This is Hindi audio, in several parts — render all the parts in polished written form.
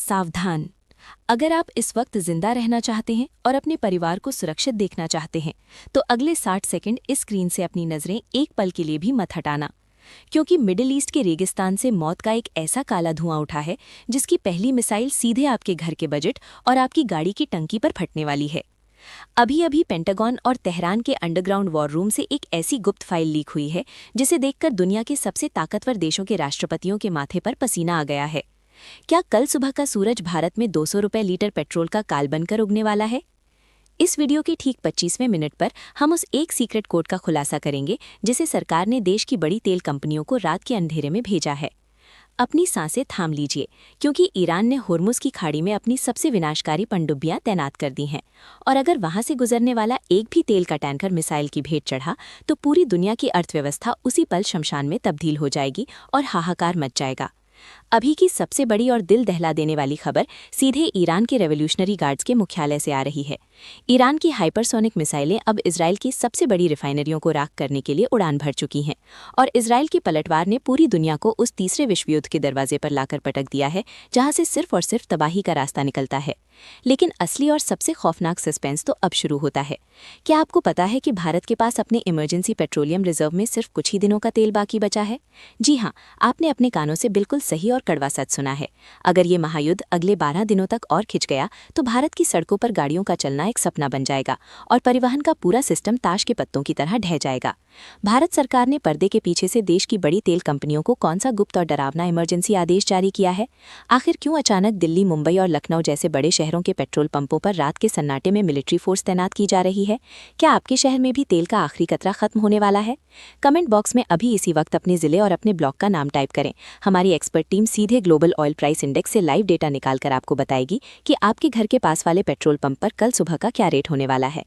सावधान। अगर आप इस वक्त जिंदा रहना चाहते हैं और अपने परिवार को सुरक्षित देखना चाहते हैं तो अगले 60 सेकंड इस स्क्रीन से अपनी नजरें एक पल के लिए भी मत हटाना, क्योंकि मिडिल ईस्ट के रेगिस्तान से मौत का एक ऐसा काला धुआं उठा है जिसकी पहली मिसाइल सीधे आपके घर के बजट और आपकी गाड़ी की टंकी पर फटने वाली है। अभी अभी पेंटागन और तेहरान के अंडरग्राउंड वॉर रूम से एक ऐसी गुप्त फाइल लीक हुई है जिसे देखकर दुनिया के सबसे ताकतवर देशों के राष्ट्रपतियों के माथे पर पसीना आ गया है। क्या कल सुबह का सूरज भारत में 200 रुपये लीटर पेट्रोल का काल बनकर उगने वाला है? इस वीडियो के ठीक 25वें मिनट पर हम उस एक सीक्रेट कोड का खुलासा करेंगे जिसे सरकार ने देश की बड़ी तेल कंपनियों को रात के अंधेरे में भेजा है। अपनी सांसें थाम लीजिए, क्योंकि ईरान ने होर्मुज की खाड़ी में अपनी सबसे विनाशकारी पनडुब्बियां तैनात कर दी हैं, और अगर वहां से गुजरने वाला एक भी तेल का टैंकर मिसाइल की भेंट चढ़ा तो पूरी दुनिया की अर्थव्यवस्था उसी पल शमशान में तब्दील हो जाएगी और हाहाकार मच जाएगा। अभी की सबसे बड़ी और दिल दहला देने वाली खबर सीधे ईरान के रेवोल्यूशनरी गार्ड्स के मुख्यालय से आ रही है। ईरान की हाइपरसोनिक मिसाइलें अब इजराइल की सबसे बड़ी रिफाइनरियों को राख करने के लिए उड़ान भर चुकी हैं, और इजराइल की पलटवार ने पूरी दुनिया को उस तीसरे विश्व युद्ध के दरवाजे पर लाकर पटक दिया है जहां से सिर्फ और सिर्फ तबाही का रास्ता निकलता है। लेकिन असली और सबसे खौफनाक सस्पेंस तो अब शुरू होता है। क्या आपको पता है कि भारत के पास अपने इमरजेंसी पेट्रोलियम रिजर्व में सिर्फ कुछ ही दिनों का तेल बाकी बचा है? जी हाँ, आपने अपने कानों से बिल्कुल सही और कड़वा सच सुना है। अगर ये महायुद्ध अगले 12 दिनों तक और खिंच गया तो भारत की सड़कों पर गाड़ियों का चलना एक सपना बन जाएगा और परिवहन का पूरा सिस्टम ताश के पत्तों की तरह ढह जाएगा। भारत सरकार ने पर्दे के पीछे से देश की बड़ी तेल कंपनियों को कौन सा गुप्त और डरावना इमरजेंसी आदेश जारी किया है? आखिर क्यों अचानक दिल्ली, मुंबई और लखनऊ जैसे बड़े शहरों के पेट्रोल पंपों पर रात के सन्नाटे में मिलिट्री फोर्स तैनात की जा रही है? क्या आपके शहर में भी तेल का आखिरी कतरा खत्म होने वाला है? कमेंट बॉक्स में अभी इसी वक्त अपने जिले और अपने ब्लॉक का नाम टाइप करें। हमारी एक्सपर्ट टीम सीधे ग्लोबल ऑयल प्राइस इंडेक्स से लाइव डेटा निकालकर आपको बताएगी कि आपके घर के पास वाले पेट्रोल पंप पर कल सुबह का क्या रेट होने वाला है।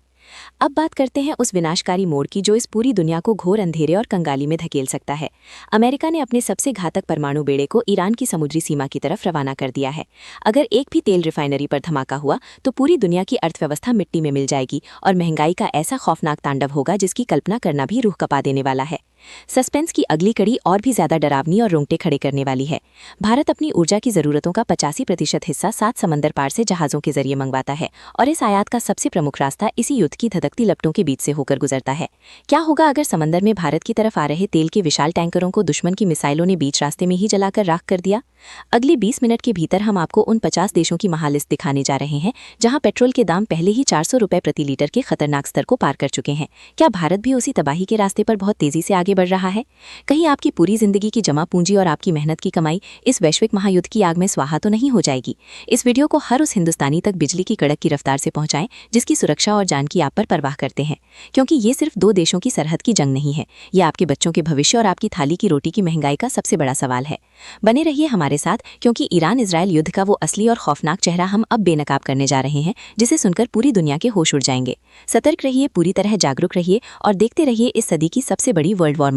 अब बात करते हैं उस विनाशकारी मोड़ की जो इस पूरी दुनिया को घोर अंधेरे और कंगाली में धकेल सकता है। अमेरिका ने अपने सबसे घातक परमाणु बेड़े को ईरान की समुद्री सीमा की तरफ रवाना कर दिया है। अगर एक भी तेल रिफाइनरी पर धमाका हुआ तो पूरी दुनिया की अर्थव्यवस्था मिट्टी में मिल जाएगी और महंगाई का ऐसा खौफनाक तांडव होगा जिसकी कल्पना करना भी रूह कपा देने वाला है। सस्पेंस की अगली कड़ी और भी ज्यादा डरावनी और रोंगटे खड़े करने वाली है। भारत अपनी ऊर्जा की जरूरतों का 85% हिस्सा 7 समंदर पार से जहाजों के जरिए मंगवाता है, और इस आयात का सबसे प्रमुख रास्ता इसी युद्ध की धधकती लपटों के बीच से होकर गुजरता है। क्या होगा अगर समंदर में भारत की तरफ आ रहे तेल के विशाल टैंकरों को दुश्मन की मिसाइलों ने बीच रास्ते में ही जलाकर राख कर दिया? अगले 20 मिनट के भीतर हम आपको उन 50 देशों की महालिस्ट दिखाने जा रहे हैं जहां पेट्रोल के दाम पहले ही 400 रुपये प्रति लीटर के खतरनाक स्तर को पार कर चुके हैं। क्या भारत भी उसी तबाही के रास्ते पर बहुत तेजी से आगे बढ़ रहा है? कहीं आपकी पूरी जिंदगी की जमा पूंजी और आपकी मेहनत की कमाई इस वैश्विक महायुद्ध की आग में स्वाहा तो नहीं हो जाएगी? इस वीडियो को हर उस हिंदुस्तानी तक बिजली की कड़क की रफ्तार से पहुंचाएं जिसकी सुरक्षा और जान की आप पर परवाह करते हैं, क्योंकि ये सिर्फ 2 देशों की सरहद की जंग नहीं है, ये आपके बच्चों के भविष्य और आपकी थाली की रोटी की महंगाई का सबसे बड़ा सवाल है। बने रहिए हमारे साथ, क्योंकि ईरान इजराइल युद्ध का वो असली और खौफनाक चेहरा हम अब बेनकाब करने जा रहे हैं जिसे सुनकर पूरी दुनिया के होश उड़ जाएंगे। सतर्क रहिए, पूरी तरह जागरूक रहिए और देखते रहिए इस सदी की सबसे बड़ी वर्ल्ड वॉर